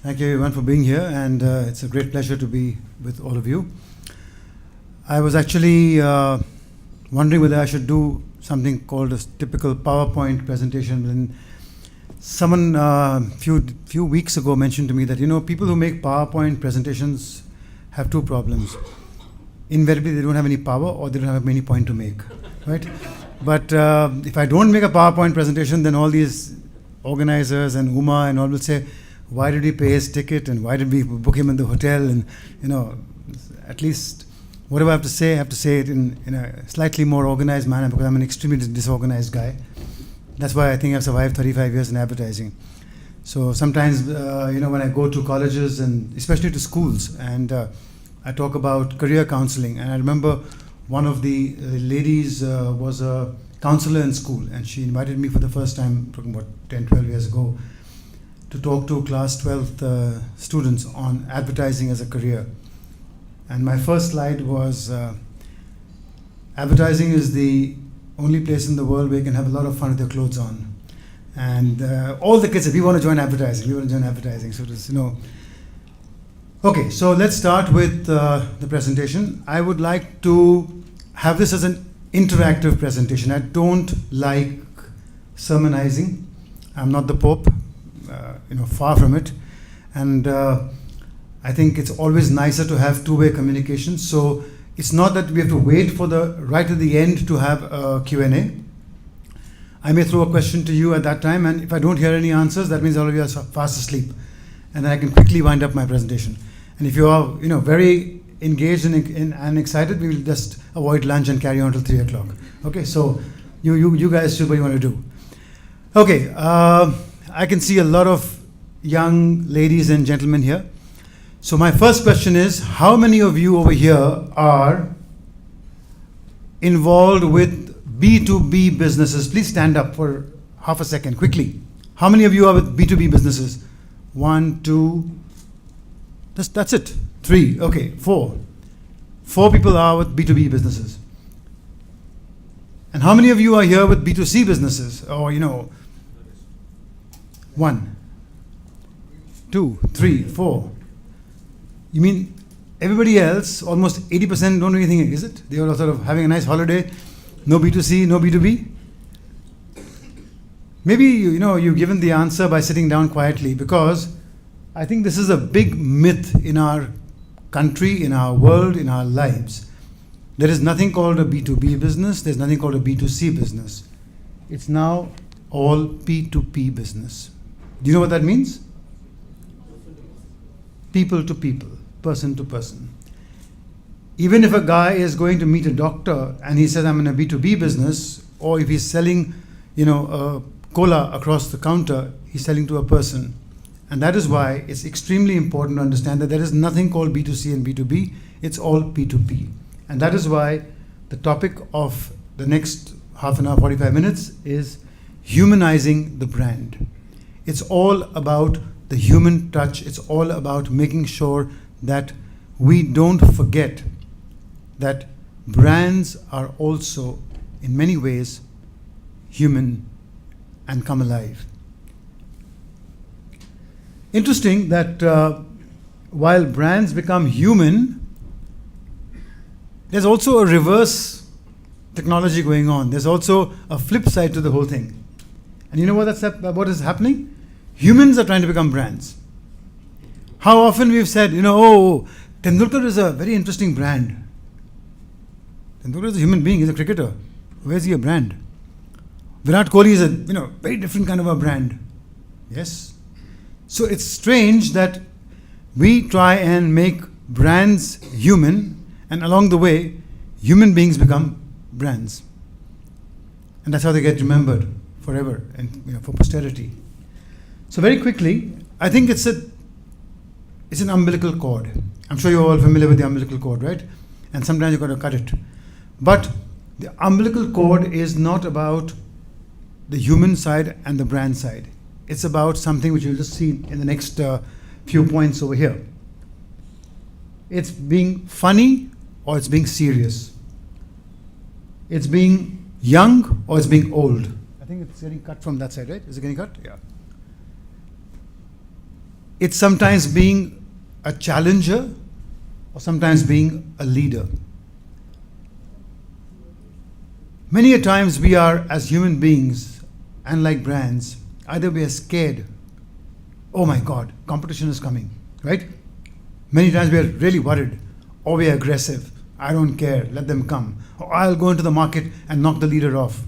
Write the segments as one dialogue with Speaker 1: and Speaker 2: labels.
Speaker 1: Thank you everyone for being here, and it's a great pleasure to be with all of you. I was actually wondering whether I should do something called a typical PowerPoint presentation. And someone few weeks ago mentioned to me that, people who make PowerPoint presentations have two problems. Invariably, they don't have any power, or they don't have any point to make, right? But if I don't make a PowerPoint presentation, then all these organizers and Uma and all will say, why did we pay his ticket, and why did we book him in the hotel? And at least whatever I have to say it in a slightly more organized manner, because I'm an extremely disorganized guy. That's why I think I've survived 35 years in advertising. So sometimes, when I go to colleges and especially to schools, and I talk about career counseling, and I remember one of the ladies was a counselor in school, and she invited me for the first time, talking about 10, 12 years ago, to talk to class 12th students on advertising as a career. And my first slide was, advertising is the only place in the world where you can have a lot of fun with your clothes on. And all the kids said, we want to join advertising. So it was, Okay, so let's start with the presentation. I would like to have this as an interactive presentation. I don't like sermonizing. I'm not the Pope. Far from it. And I think it's always nicer to have two-way communication. So it's not that we have to wait for right at the end to have a Q&A. I may throw a question to you at that time, and if I don't hear any answers, that means all of you are fast asleep. And then I can quickly wind up my presentation. And if you are, very engaged and excited, we will just avoid lunch and carry on till 3 o'clock. Okay, so you guys do what you want to do. Okay, I can see a lot of young ladies and gentlemen here. So my first question is, how many of you over here are involved with B2B businesses? Please stand up for half a second, quickly. How many of you are with B2B businesses? 1, 2, that's it. 3, okay, 4. 4 people are with B2B businesses. And how many of you are here with B2C businesses? Or, 1, 2, 3, 4. You mean everybody else, almost 80% don't do anything, is it? They are sort of having a nice holiday, no B2C, no B2B? Maybe, you've given the answer by sitting down quietly, because I think this is a big myth in our country, in our world, in our lives. There is nothing called a B2B business, there's nothing called a B2C business. It's now all P2P business. Do you know what that means? People to people, person to person. Even if a guy is going to meet a doctor and he says, I'm in a B2B business, or if he's selling, cola across the counter, he's selling to a person. And that is why it's extremely important to understand that there is nothing called B2C and B2B, it's all P2P. And that is why the topic of the next half an hour, 45 minutes is humanizing the brand. It's all about the human touch. It's all about making sure that we don't forget that brands are also, in many ways, human and come alive. Interesting that while brands become human, there's also a reverse technology going on. There's also a flip side to the whole thing. And you know what is happening? Humans are trying to become brands. How often we've said, Tendulkar is a very interesting brand. Tendulkar is a human being, he's a cricketer. Where's he a brand? Virat Kohli is a very different kind of a brand. Yes? So it's strange that we try and make brands human, and along the way, human beings become brands. And that's how they get remembered forever and for posterity. So very quickly, I think it's an umbilical cord. I'm sure you're all familiar with the umbilical cord, right? And sometimes you've got to cut it. But the umbilical cord is not about the human side and the brand side. It's about something which you'll just see in the next few points over here. It's being funny or it's being serious. It's being young or it's being old. I think it's getting cut from that side, right? Is it getting cut? Yeah. It's sometimes being a challenger or sometimes being a leader. Many a times we are, as human beings and like brands, either we are scared, oh my God, competition is coming, right? Many times we are really worried, or we are aggressive, I don't care, let them come, or I'll go into the market and knock the leader off,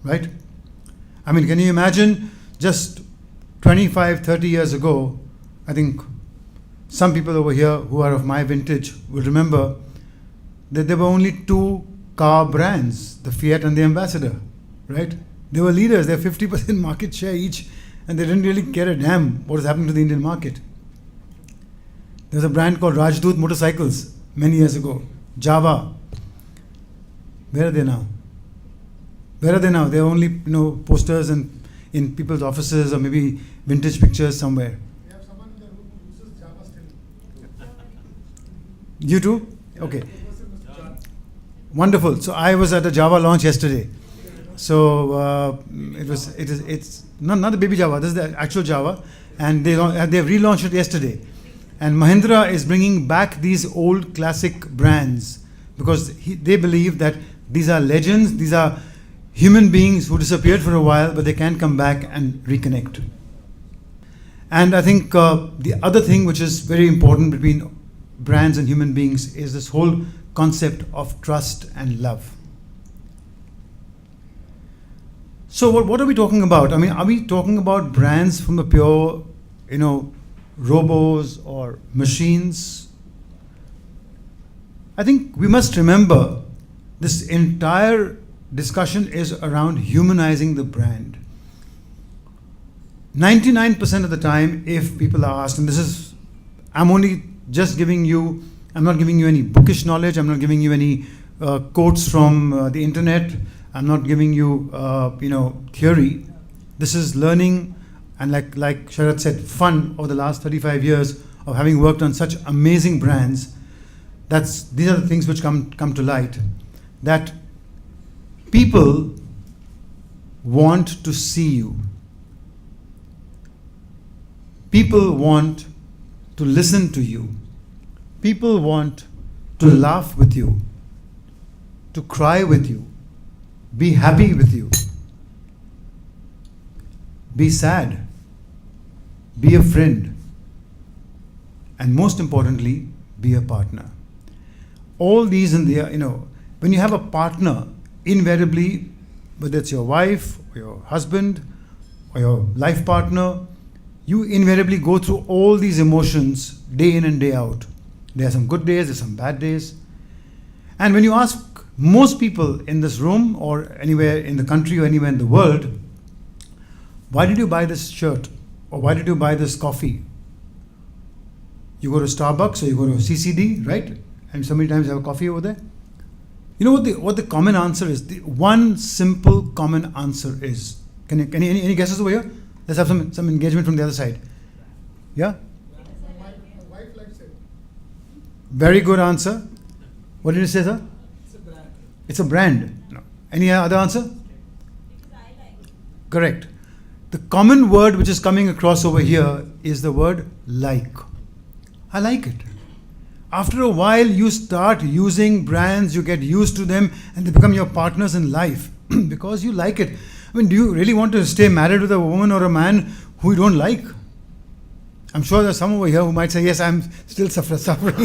Speaker 1: right? I mean, can you imagine just 25, 30 years ago, I think some people over here who are of my vintage will remember that there were only two car brands, the Fiat and the Ambassador, right? They were leaders, they had 50% market share each, and they didn't really care a damn what was happening to the Indian market. There was a brand called Rajdoot motorcycles many years ago, Java. Where are they now? Where are they now? They're only posters and in people's offices or maybe vintage pictures somewhere.
Speaker 2: We have someone in the room who uses Java still.
Speaker 1: You too? Okay. Wonderful. So I was at a Java launch yesterday. So it's not the baby Java. This is the actual Java, and they've relaunched it yesterday. And Mahindra is bringing back these old classic brands because they believe that these are legends. These are human beings who disappeared for a while, but they can come back and reconnect. And I think the other thing which is very important between brands and human beings is this whole concept of trust and love. So what are we talking about? I mean, are we talking about brands from the pure, robos or machines? I think we must remember this entire discussion is around humanizing the brand. 99% of the time, if people are asked, and I'm not giving you any bookish knowledge, I'm not giving you any quotes from the internet, I'm not giving you, theory. This is learning and like Sharat said, fun over the last 35 years of having worked on such amazing brands. These are the things which come to light. That people want to see you. People want to listen to you. People want to laugh with you, to cry with you, be happy with you, be sad, be a friend, and most importantly, be a partner. All these in the, when you have a partner, invariably, whether it's your wife or your husband or your life partner, you invariably go through all these emotions day in and day out. There are some good days, there's some bad days. And when you ask most people in this room or anywhere in the country or anywhere in the world, why did you buy this shirt? Or why did you buy this coffee? You go to Starbucks or you go to CCD, right? And so many times you have a coffee over there. You know what the common answer is? The one simple common answer is. Any guesses over here? Let's have some engagement from the other side. Yeah?
Speaker 2: My wife likes it.
Speaker 1: Very good answer. What did you say, sir?
Speaker 2: It's a brand.
Speaker 1: It's a brand. No. Any other answer? Correct. The common word which is coming across over here is the word like. I like it. After a while, you start using brands, you get used to them, and they become your partners in life because you like it. I mean, do you really want to stay married with a woman or a man who you don't like? I'm sure there's some over here who might say, yes, I'm still suffering.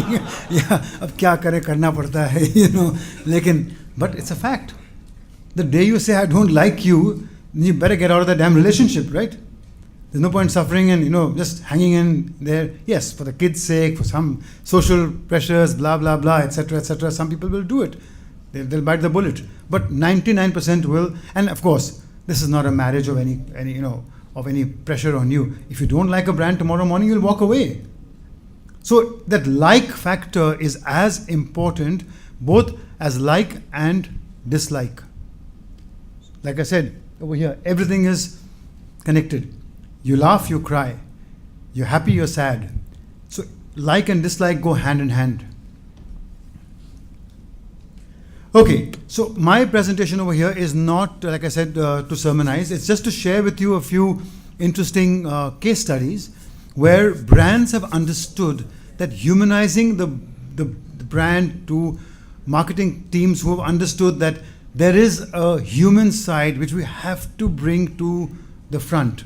Speaker 1: Yeah, ab kya kare, karna padta hai, but it's a fact. The day you say, I don't like you, you better get out of that damn relationship, right? There's no point suffering and, just hanging in there. Yes, for the kids' sake, for some social pressures, blah, blah, blah, etc., etc. Some people will do it. They'll bite the bullet. But 99% will. And of course, this is not a marriage of any pressure on you. If you don't like a brand tomorrow morning, you'll walk away. So that like factor is as important both as like and dislike. Like I said, over here, everything is connected. You laugh, you cry. You're happy, you're sad. So like and dislike go hand in hand. Okay, so my presentation over here is not, like I said, to sermonize. It's just to share with you a few interesting case studies where brands have understood that humanizing the brand, to marketing teams who have understood that there is a human side which we have to bring to the front.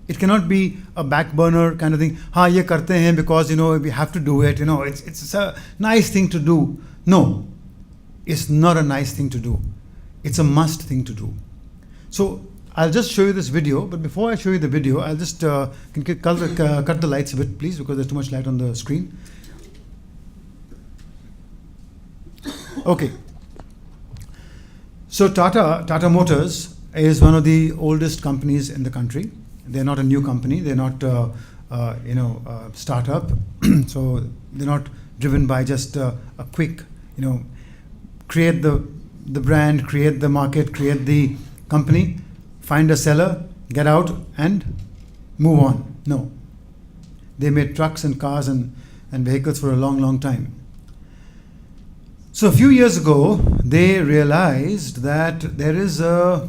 Speaker 1: It cannot be a back burner kind of thing. Ha, ye karte hain because we have to do it. It's a nice thing to do. No, it's not a nice thing to do. It's a must thing to do. So I'll just show you this video, but before I show you the video, I'll just cut the lights a bit, please, because there's too much light on the screen. Okay. So Tata Motors is one of the oldest companies in the country. They're not a new company. They're not startup. So they're not driven by just a quick, create the brand, create the market, create the company, find a seller, get out and move on. No. They made trucks and cars and vehicles for a long, long time. So a few years ago, they realized that there is a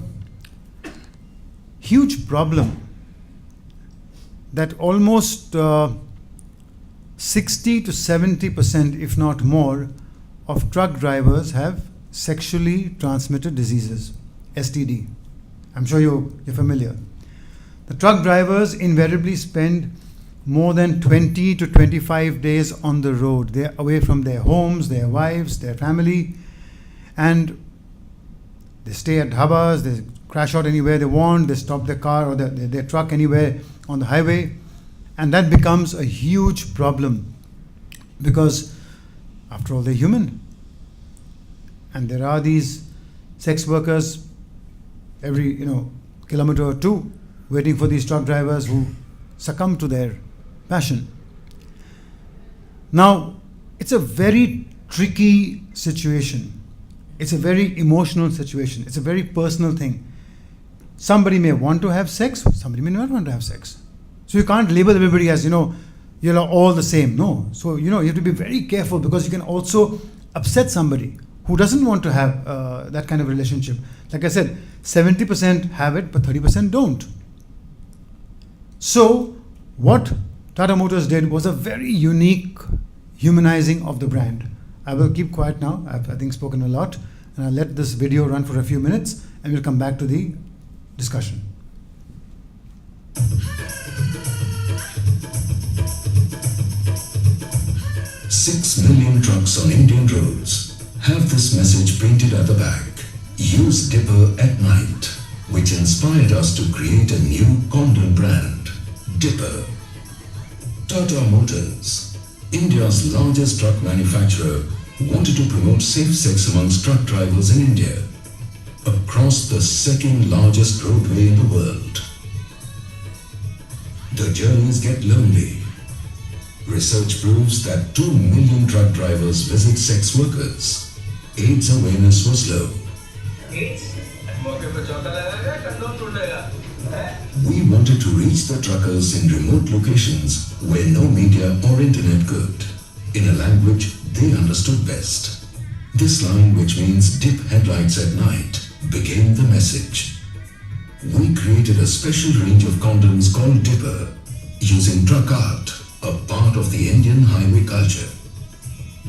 Speaker 1: huge problem that almost 60 to 70%, if not more, of truck drivers have sexually transmitted diseases, STD. I'm sure you're familiar. The truck drivers invariably spend more than 20 to 25 days on the road. They're away from their homes, their wives, their family, and they stay at dhabas, they crash out anywhere they want, they stop their car or their truck anywhere on the highway, and that becomes a huge problem because, after all, they're human. And there are these sex workers every kilometer or two waiting for these truck drivers who succumb to their passion. Now, it's a very tricky situation. It's a very emotional situation. It's a very personal thing. Somebody may want to have sex, somebody may not want to have sex. So you can't label everybody as, you're all the same. No. So, you have to be very careful because you can also upset somebody who doesn't want to have that kind of relationship. Like I said, 70% have it, but 30% don't. So what Tata Motors did was a very unique humanizing of the brand. I will keep quiet now. I've, I think, spoken a lot, and I'll let this video run for a few minutes, and we'll come back to the discussion.
Speaker 3: Six million trucks on Indian roads have this message painted at the back. Use Dipper at night, which inspired us to create a new condom brand, Dipper. Tata Motors, India's largest truck manufacturer, wanted to promote safe sex amongst truck drivers in India, across the second largest roadway in the world. The journeys get lonely. Research proves that 2 million truck drivers visit sex workers. AIDS awareness was low. We wanted to reach the truckers in remote locations where no media or internet could, in a language they understood best. This line, which means dip headlights at night, became the message. We created a special range of condoms called Dipper, using truck art, a part of the Indian highway culture.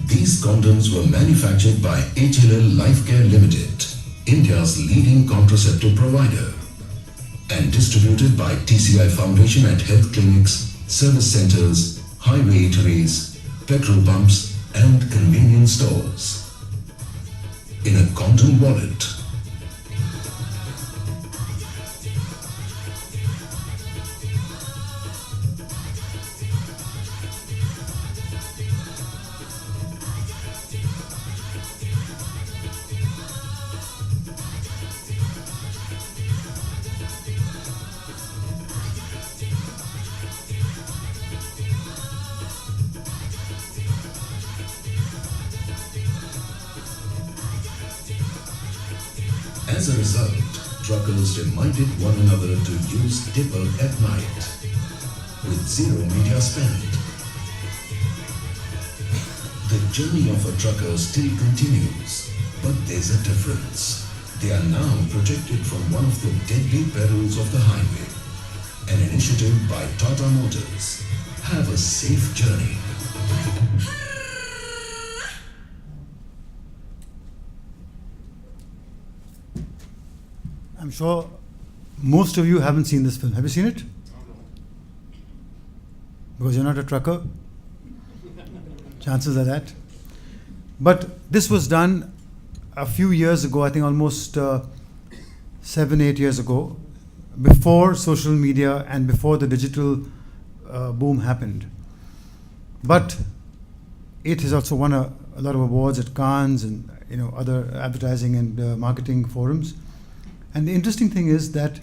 Speaker 3: These condoms were manufactured by HLL Lifecare Limited, India's leading contraceptive provider, and distributed by TCI Foundation at health clinics, service centers, highway eateries, petrol pumps, and convenience stores. In a condom wallet. As a result, truckers reminded one another to use Dipper at night, with zero media spent. The journey of a trucker still continues, but there's a difference. They are now protected from one of the deadly perils of the highway, an initiative by Tata Motors, Have a safe journey.
Speaker 1: I'm sure most of you haven't seen this film. Have you seen it? Because you're not a trucker? Chances are that. But this was done a few years ago, I think almost 7-8 years ago, before social media and before the digital boom happened. But it has also won a lot of awards at Cannes and other advertising and marketing forums. And the interesting thing is that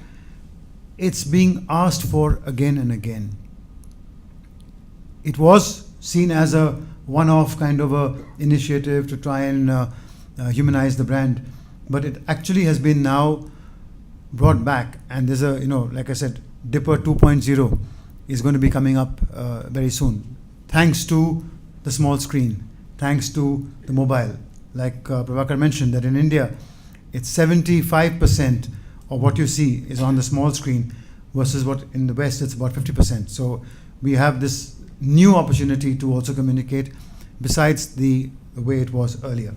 Speaker 1: it's being asked for again and again. It was seen as a one-off kind of a initiative to try and humanize the brand, but it actually has been now brought back, and there's a, like I said, Dipper 2.0 is going to be coming up very soon, thanks to the small screen, thanks to the mobile. Like Prabhakar mentioned, that in India, it's 75% of what you see is on the small screen, versus what in the West it's about 50%. So we have this new opportunity to also communicate besides the way it was earlier.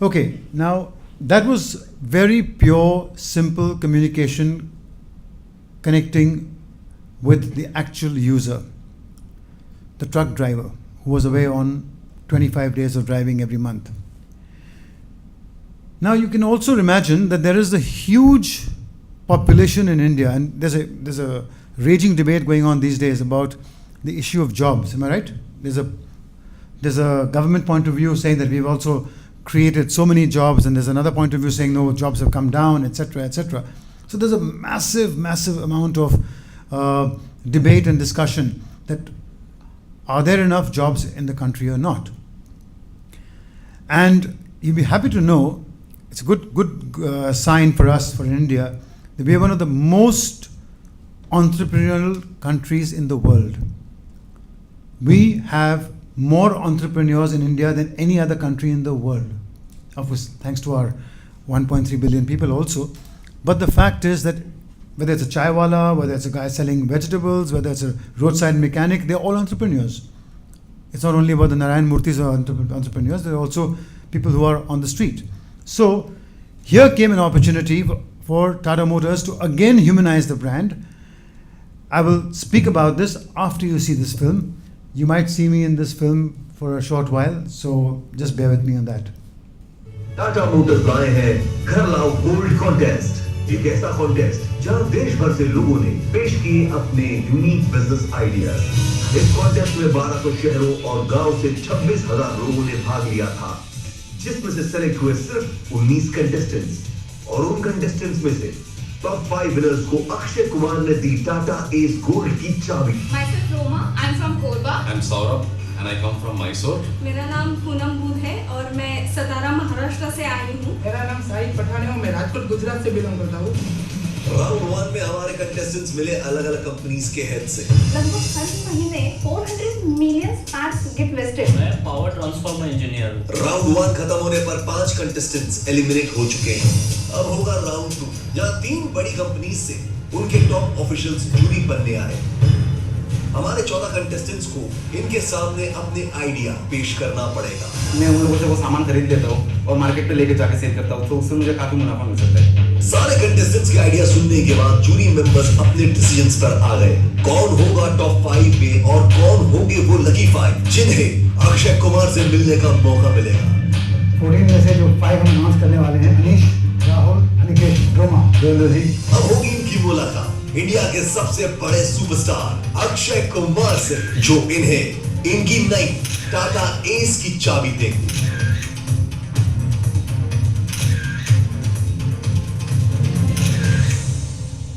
Speaker 1: Okay, now that was very pure, simple communication connecting with the actual user, the truck driver who was away on 25 days of driving every month. Now you can also imagine that there is a huge population in India, and there's a raging debate going on these days about the issue of jobs. Am I right? There's a government point of view saying that we've also created so many jobs, and there's another point of view saying no, jobs have come down, etc., etc. So there's a massive amount of debate and discussion that are there enough jobs in the country or not. And you'll be happy to know, it's a good sign for us, for India, that we are one of the most entrepreneurial countries in the world. We have more entrepreneurs in India than any other country in the world. Of course, thanks to our 1.3 billion people also. But the fact is that whether it's a chaiwala, whether it's a guy selling vegetables, whether it's a roadside mechanic, they're all entrepreneurs. It's not only about the Narayan Murtis who are entrepreneurs, there are also people who are on the street. So here came an opportunity for Tata Motors to again humanize the brand. I will speak about this after you see this film. You might see me in this film for a short while, so just bear with me on that.
Speaker 4: Tata Motors लाए हैं घर लाओ gold contest, एक ऐसा contest जहां देश भर से लोगों ने पेश किए अपने यूनिक बिजनेस आइडियाज। इस कॉन्टेस्ट में 1200 शहरों और गांव से 26,000 लोगों ने भाग लिया था, जिसमें से सेलेक्ट हुए सिर्फ 19 कंटेस्टेंट्स, और उन कंटेस्टेंट्स में से टॉप 5 विनर्स को अक्षय कुमार ने दी टाटा एस गोल्ड की चाबी।
Speaker 5: Myself Roma, I'm from Korba.
Speaker 6: I'm Saurabh and I come from Mysore.
Speaker 5: मेरा नाम पूनम बूध है और मैं सतारा महाराष्ट्र से आई हूँ।
Speaker 2: मेरा नाम साहिद पठान है और मैं राजकोट गुजरात से बिलोंग करता हूँ।
Speaker 4: राउंड 1 में हमारे कंटेस्टेंट्स मिले अलग-अलग कंपनीज के हेड से।
Speaker 5: लगभग हर महीने 400 मिलियन स्टार्स गेट वेस्टेड।
Speaker 7: मैं पावर ट्रांसफार्मर इंजीनियर हूँ।
Speaker 4: राउंड 1 खत्म होने पर 5 कंटेस्टेंट्स एलिमिनेट हो चुके हैं। अब होगा राउंड 2, जहाँ 3 बड़ी कंपनीज से उनके टॉप ऑफिशियल्स जूरी बनने आए। हमारे 14 कंटेस्टेंट्स को इनके सामने अपने आइडिया पेश करना पड़ेगा।
Speaker 8: मैं उन लोगों से वो सामान खरीद लेता हूँ और मार्केट पे लेके जाके सेल करता हूँ, तो उससे मुझे काफी मुनाफा मिल सकता है।
Speaker 4: सारे कंटेस्टेंट्स के आइडिया सुनने के बाद जूरी मेंबर्स अपने डिसीजंस पर आ गए। कौन होगा टॉप 5 में और कौन होंगे वो लकी 5 जिन्हें अक्षय कुमार से मिलने का मौका मिलेगा।
Speaker 1: 14 में से जो 5 हम अनाउंस करने वाले हैं, अनीश, राहुल, अनिकेश, रोमा, देवेंद्र जी।
Speaker 4: अब होगी इनकी मुलाकात इंडिया के सबसे बड़े सुपरस्टार अक्षय कुमार से, जो इन्हें इनकी नई टाटा एस की चाबी देंगे।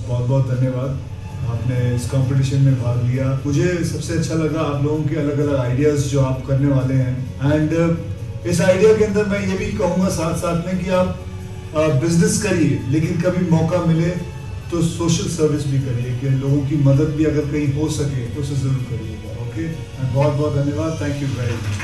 Speaker 9: बहुत बहुत धन्यवाद, आपने इस कंपटीशन में भाग लिया। मुझे सबसे अच्छा लगा आप लोगों के अलग अलग आइडियाज जो आप करने वाले हैं, एंड इस आइडिया के अंदर मैं ये भी कहूँगा साथ साथ में कि आप बिजनेस करिए, लेकिन कभी मौका मिले तो सोशल सर्विस भी करिए, कि लोगों की मदद भी अगर कहीं हो सके तो उसे जरूर करिएगा। ओके, बहुत बहुत धन्यवाद, thank you very much.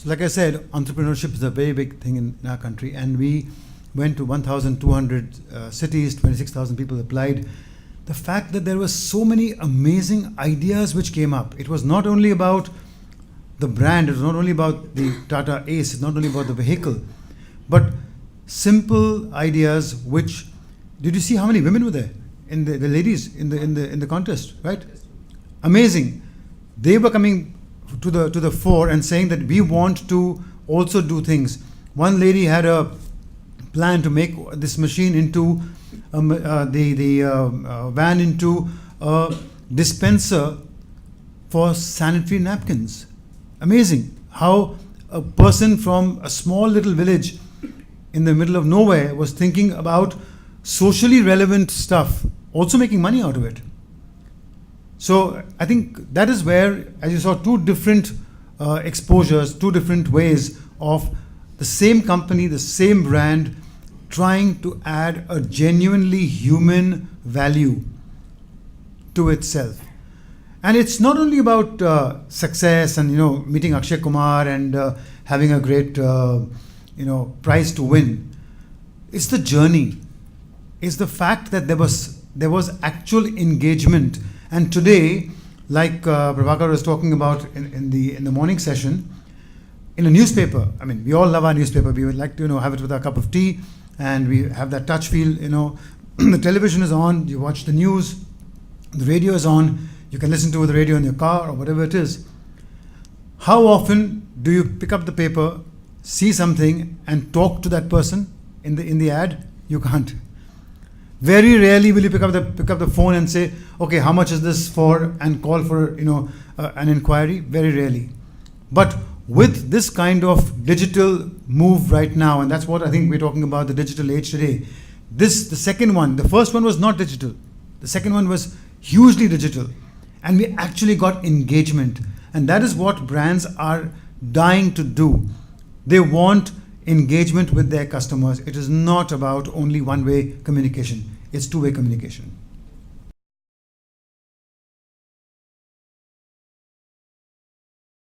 Speaker 1: So like I said, entrepreneurship is a very big thing in our country, and we went to 1,200 cities, 26,000 people applied. The fact that there were so many amazing ideas which came up. It was not only about the brand, it was not only about the Tata Ace, it's not only about the vehicle, but simple ideas which, did you see how many women were there? In the ladies in the contest, right? Amazing. They were coming to the fore and saying that we want to also do things. One lady had a plan to make this machine into the van into a dispenser for sanitary napkins. Amazing how a person from a small little village in the middle of nowhere was thinking about socially relevant stuff, also making money out of it. So I think that is where, as you saw, two different exposures, two different ways of the same company, the same brand, trying to add a genuinely human value to itself. And it's not only about success and meeting Akshay Kumar and having a great prize to win. It's the journey. It's the fact that there was actual engagement. And today, like Prabhakar was talking about in the morning session, in a newspaper, I mean, we all love our newspaper. We would like to have it with our cup of tea, and we have that touch feel. The television is on, you watch the news, the radio is on, you can listen to the radio in your car or whatever it is. How often do you pick up the paper, see something, and talk to that person in the ad? You can't. Very rarely will you pick up the phone and say, okay, how much is this for, and call for an inquiry. Very rarely. But with this kind of digital move right now, and that's what I think we're talking about, the digital age today. The second one, the first one was not digital. The second one was hugely digital, and we actually got engagement, and that is what brands are dying to do. They want engagement with their customers. It is not about only one-way communication. It's two-way communication.